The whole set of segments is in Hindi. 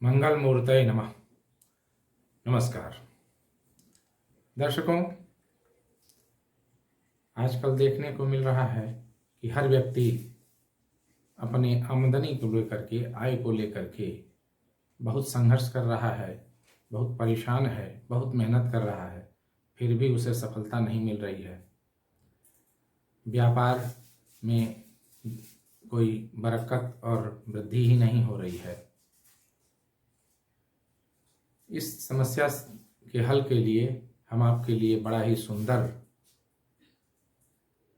मंगल मूर्तये नमः। नमस्कार दर्शकों, आजकल देखने को मिल रहा है कि हर व्यक्ति अपने आमदनी को लेकर के, आय को लेकर के बहुत संघर्ष कर रहा है, बहुत परेशान है, बहुत मेहनत कर रहा है, फिर भी उसे सफलता नहीं मिल रही है। व्यापार में कोई बरकत और वृद्धि ही नहीं हो रही है। इस समस्या के हल के लिए हम आपके लिए बड़ा ही सुंदर,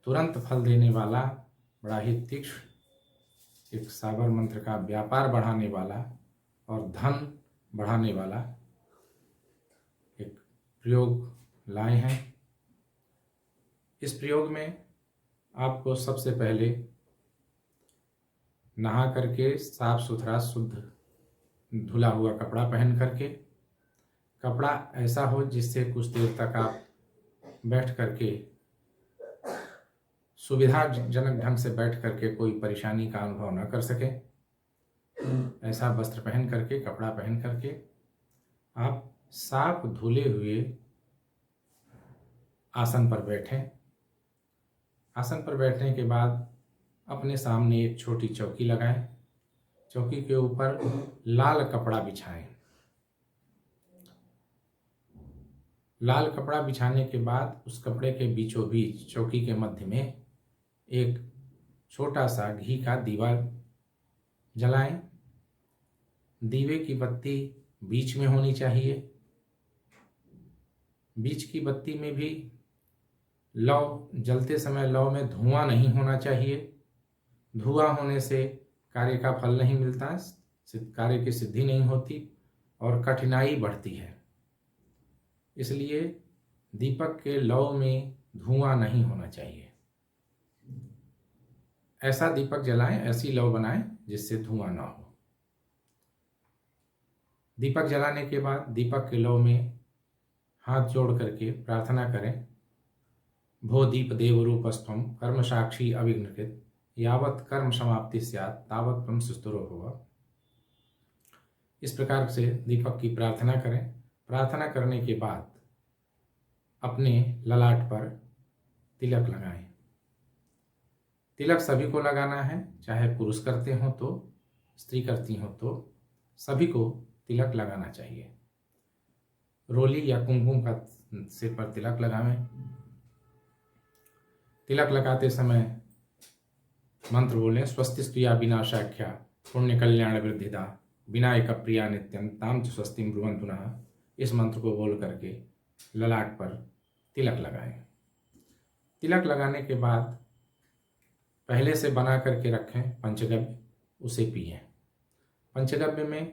तुरंत फल देने वाला, बड़ा ही तीक्ष्ण एक साबर मंत्र का व्यापार बढ़ाने वाला और धन बढ़ाने वाला एक प्रयोग लाए हैं। इस प्रयोग में आपको सबसे पहले नहा करके साफ सुथरा शुद्ध धुला हुआ कपड़ा पहन करके, कपड़ा ऐसा हो जिससे कुछ देर तक आप बैठ करके सुविधाजनक ढंग से बैठ करके कोई परेशानी का अनुभव न कर सके, ऐसा वस्त्र पहन करके, कपड़ा पहन करके आप साफ धुले हुए आसन पर बैठें। आसन पर बैठने के बाद अपने सामने एक छोटी चौकी लगाएं। चौकी के ऊपर लाल कपड़ा बिछाएं। लाल कपड़ा बिछाने के बाद उस कपड़े के बीचों बीच चौकी के मध्य में एक छोटा सा घी का दीवा जलाएं। दीवे की बत्ती बीच में होनी चाहिए। बीच की बत्ती में भी लौ जलते समय लौ में धुआं नहीं होना चाहिए। धुआं होने से कार्य का फल नहीं मिलता, कार्य की सिद्धि नहीं होती और कठिनाई बढ़ती है। इसलिए दीपक के लौ में धुआं नहीं होना चाहिए। ऐसा दीपक जलाएं, ऐसी लौ बनाएं जिससे धुआं ना हो। दीपक जलाने के बाद दीपक के लौ में हाथ जोड़ करके प्रार्थना करें। भो दीप देव रूपस्थम कर्म साक्षी अविघ्नकृत यावत कर्म समाप्ति स्यात् तावत त्वं सुस्तुरो भव। इस प्रकार से दीपक की प्रार्थना करें। प्रार्थना करने के बाद अपने ललाट पर तिलक लगाएं। तिलक सभी को लगाना है, चाहे पुरुष करते हो तो, स्त्री करती हो तो, सभी को तिलक लगाना चाहिए। रोली या कुमकुम का सिर पर तिलक लगावें। तिलक लगाते समय मंत्र बोलें, स्वस्तिस्तु या विनाशाख्या पुण्य कल्याण वृद्धिदा विनायक प्रिया नित्यम ताम च स्वस्तिम ब्रुवन्तु नः। इस मंत्र को बोल करके ललाट पर तिलक लगाएं। तिलक लगाने के बाद पहले से बना करके रखें पंचगव्य, उसे पिएं। पंचगव्य में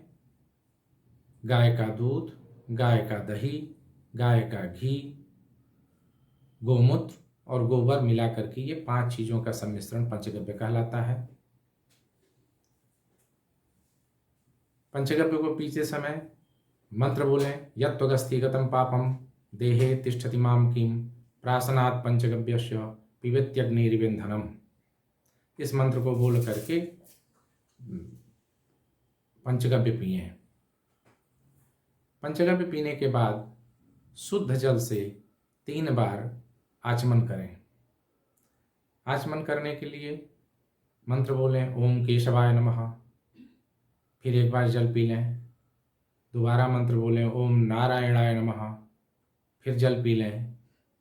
गाय का दूध, गाय का दही, गाय का घी, गोमूत्र और गोबर मिला करके ये 5 चीजों का सम्मिश्रण पंचगव्य कहलाता है। पंचगव्य को पीते समय मंत्र बोलें, यत्त्वगस्थिगतं पापम देहे तिष्ठति मां किम प्रासनात् पंचगव्यस्य पिबत्यग्निरिवेन्धनम्। इस मंत्र को बोल करके पंचगव्य पिएं। पंचगव्य पीने के बाद शुद्ध जल से 3 बार आचमन करें। आचमन करने के लिए मंत्र बोलें, ओम केशवाय नमः। फिर एक बार जल पी लें। दोबारा मंत्र बोलें, ओम नारायणाय नमः। फिर जल पी लें।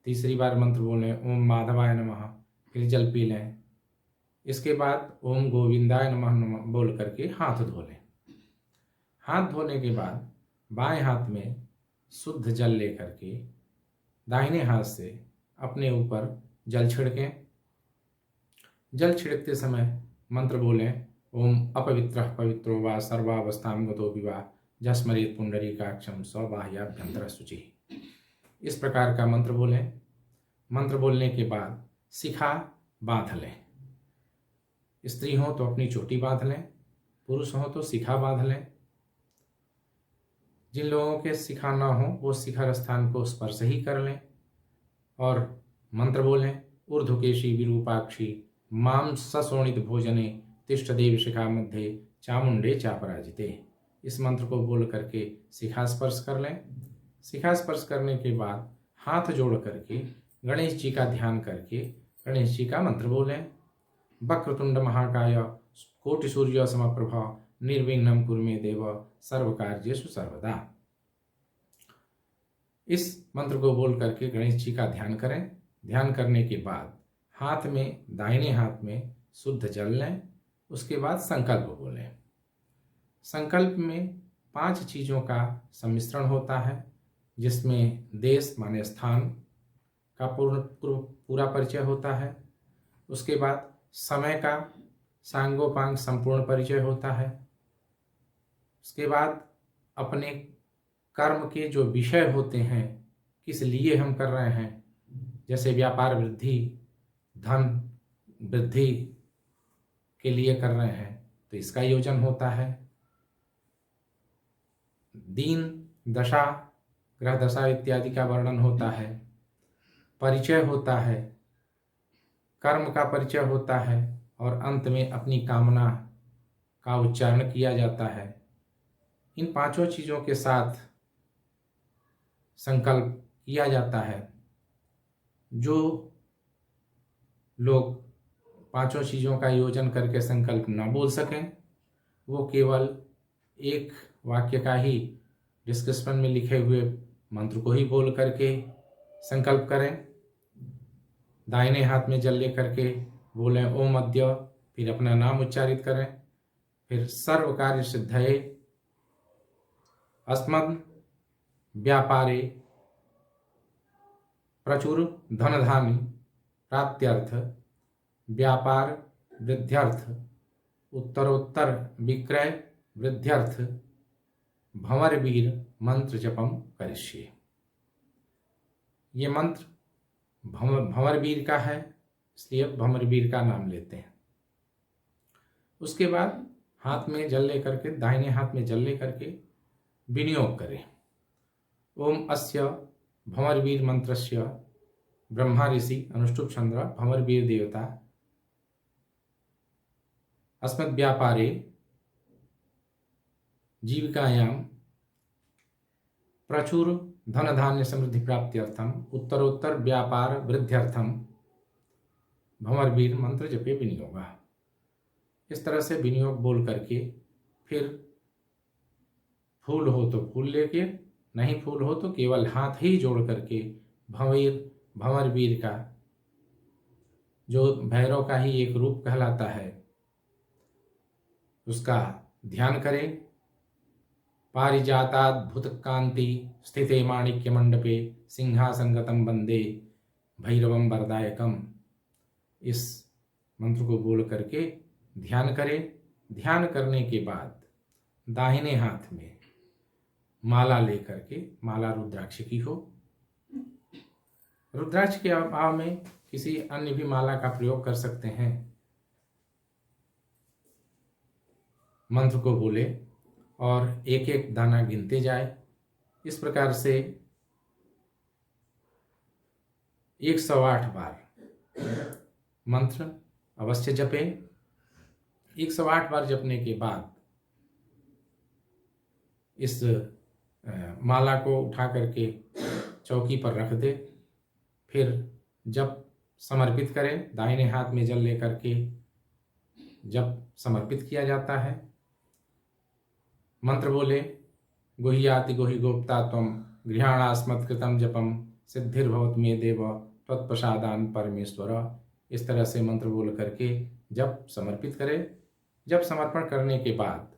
तीसरी बार मंत्र बोलें, ओम माधवाय नमः। फिर जल पी लें। इसके बाद ओम गोविंदाय नमः बोल करके हाथ धो लें। हाथ धोने के बाद बाएं हाथ में शुद्ध जल लेकर के दाहिने हाथ से अपने ऊपर जल छिड़कें। जल छिड़कते समय मंत्र बोलें, ओम अपवित्रः पवित्रो वा सर्वावस्थां गतो विवा जस्मरेत् पुंडरीकाक्षं स्वबाह्याभ्यंतर शुचिः। इस प्रकार का मंत्र बोलें। मंत्र बोलने के बाद शिखा बांध लें। स्त्री हो तो अपनी चोटी बांध लें, पुरुष हो तो शिखा बांध लें। जिन लोगों के शिखा ना हो वो शिखर स्थान को स्पर्श ही कर लें और मंत्र बोलें, ऊर्ध्वकेशी विरूपाक्षी मां सशोणित भोजने तिष्ठ देव शिखा मध्ये चामुंडे चापराजिते। इस मंत्र को बोल करके शिखा स्पर्श कर लें। शिखा स्पर्श करने के बाद हाथ जोड़ करके गणेश जी का ध्यान करके गणेश जी का मंत्र बोलें। वक्रतुंड महाकाय कोटि सूर्य समप्रभा निर्विघ्नं कुरु मे देव सर्वकार्येषु सर्वदा। इस मंत्र को बोल करके गणेश जी का ध्यान करें। ध्यान करने के बाद हाथ में, दाहिने हाथ में शुद्ध जल लें। उसके बाद संकल्प बोलें। संकल्प में 5 चीज़ों का सम्मिश्रण होता है, जिसमें देश माने स्थान का पूरा परिचय होता है। उसके बाद समय का सांगोपांग संपूर्ण परिचय होता है। उसके बाद अपने कर्म के जो विषय होते हैं, किस लिए हम कर रहे हैं, जैसे व्यापार वृद्धि, धन वृद्धि के लिए कर रहे हैं तो इसका योजन होता है। दीन दशा, ग्रह दशा इत्यादि का वर्णन होता है। परिचय होता है, कर्म का परिचय होता है और अंत में अपनी कामना का उच्चारण किया जाता है। इन 5 चीज़ों के साथ संकल्प किया जाता है। जो लोग 5 चीज़ों का योजन करके संकल्प न बोल सकें, वो केवल एक वाक्य का ही डिस्क्रिप्शन में लिखे हुए मंत्र को ही बोल करके संकल्प करें। दाहिने हाथ में जल ले करके बोलें ओम अद्य, फिर अपना नाम उच्चारित करें। फिर सर्व कार्य सिद्धये अस्मद् व्यापारे प्रचुर धन धान्य प्राप्त्यर्थ व्यापार वृद्ध्यर्थ उत्तरोत्तर विक्रय वृद्ध्यर्थ भंवरवीर मंत्र जपम करिष्ये। ये मंत्र भंवरवीर का है, इसलिए भंवरवीर का नाम लेते हैं। उसके बाद हाथ में जल ले करके, दाहिने हाथ में जल ले करके विनियोग करें। ओम अस्य भंवरवीर मंत्रस्य ब्रह्मा ऋषि अनुष्टुप चंद्र भंवरवीर देवता अस्मद् व्यापारे जीविकायां प्रचुर धन धान्य समृद्धि प्राप्त्यर्थम उत्तरोत्तर व्यापार वृद्ध्यर्थम भंवरवीर मंत्र जपे विनियोगा। इस तरह से विनियोग बोल करके फिर फूल हो तो फूल लेके, नहीं फूल हो तो केवल हाथ ही जोड़ करके भंवरवीर का, जो भैरव का ही एक रूप कहलाता है, उसका ध्यान करें। पारिजाताद्भुत कांति स्थिते माणिक्य मंडपे सिंहासनगतं वंदे भैरवं वरदायकम। इस मंत्र को बोल करके ध्यान करें। ध्यान करने के बाद दाहिने हाथ में माला लेकर के, माला रुद्राक्ष की हो, रुद्राक्ष के अभाव में किसी अन्य भी माला का प्रयोग कर सकते हैं। मंत्र को बोले और एक एक दाना गिनते जाए। इस प्रकार से 108 बार मंत्र अवश्य जपें। 108 बार जपने के बाद इस माला को उठा करके चौकी पर रख दे। फिर जब समर्पित करें, दाहिने हाथ में जल लेकर के जब समर्पित किया जाता है, मंत्र बोले गुह्याति गुहि गोप्ता त्वं गृहाणास्मत्कृतं जपम सिद्धिर्भवत मे देव त्वत्प्रसादान परमेश्वर। इस तरह से मंत्र बोल करके जब समर्पित करें। जब समर्पण करने के बाद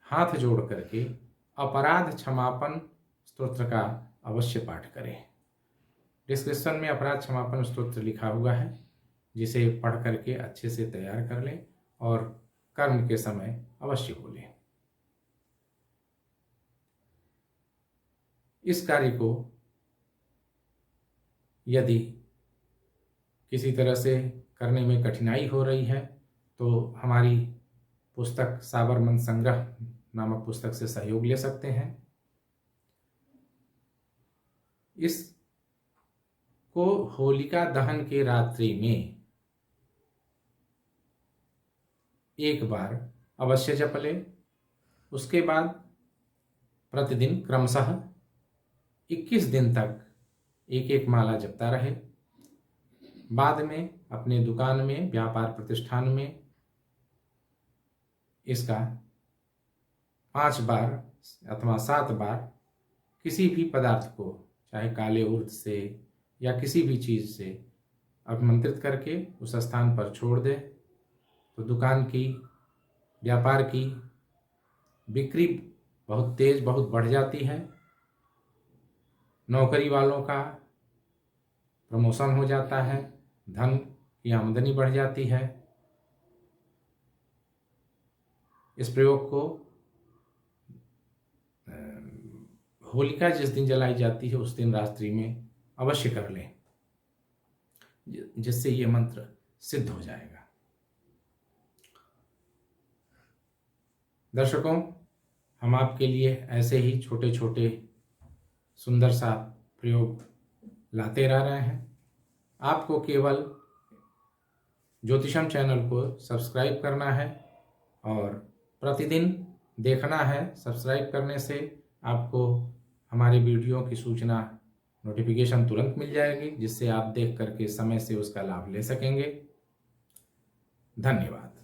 हाथ जोड़ करके अपराध क्षमापन स्तोत्र का अवश्य पाठ करें। डिस्क्रिप्शन में अपराध क्षमापन स्तोत्र लिखा हुआ है, जिसे पढ़ करके अच्छे से तैयार कर लें और कर्म के समय अवश्य बोलें। इस कार्य को यदि किसी तरह से करने में कठिनाई हो रही है तो हमारी पुस्तक साबरमन संग्रह नामक पुस्तक से सहयोग ले सकते हैं। इस को होलिका दहन के रात्रि में एक बार अवश्य जप लें। उसके बाद प्रतिदिन क्रमशः 21 दिन तक एक एक माला जपता रहे। बाद में अपने दुकान में, व्यापार प्रतिष्ठान में इसका 5 बार अथवा 7 बार किसी भी पदार्थ को, चाहे काले उर्द से या किसी भी चीज़ से अभिमंत्रित करके उस स्थान पर छोड़ दे तो दुकान की, व्यापार की बिक्री बहुत तेज, बहुत बढ़ जाती है। नौकरी वालों का प्रमोशन हो जाता है, धन की आमदनी बढ़ जाती है। इस प्रयोग को होलिका जिस दिन जलाई जाती है उस दिन रात्रि में अवश्य कर लें, जिससे ये मंत्र सिद्ध हो जाएगा। दर्शकों, हम आपके लिए ऐसे ही छोटे छोटे सुंदर सा प्रयोग लाते रह रहे हैं। आपको केवल ज्योतिषम चैनल को सब्सक्राइब करना है और प्रतिदिन देखना है। सब्सक्राइब करने से आपको हमारी वीडियो की सूचना, नोटिफिकेशन तुरंत मिल जाएगी, जिससे आप देख करके समय से उसका लाभ ले सकेंगे। धन्यवाद।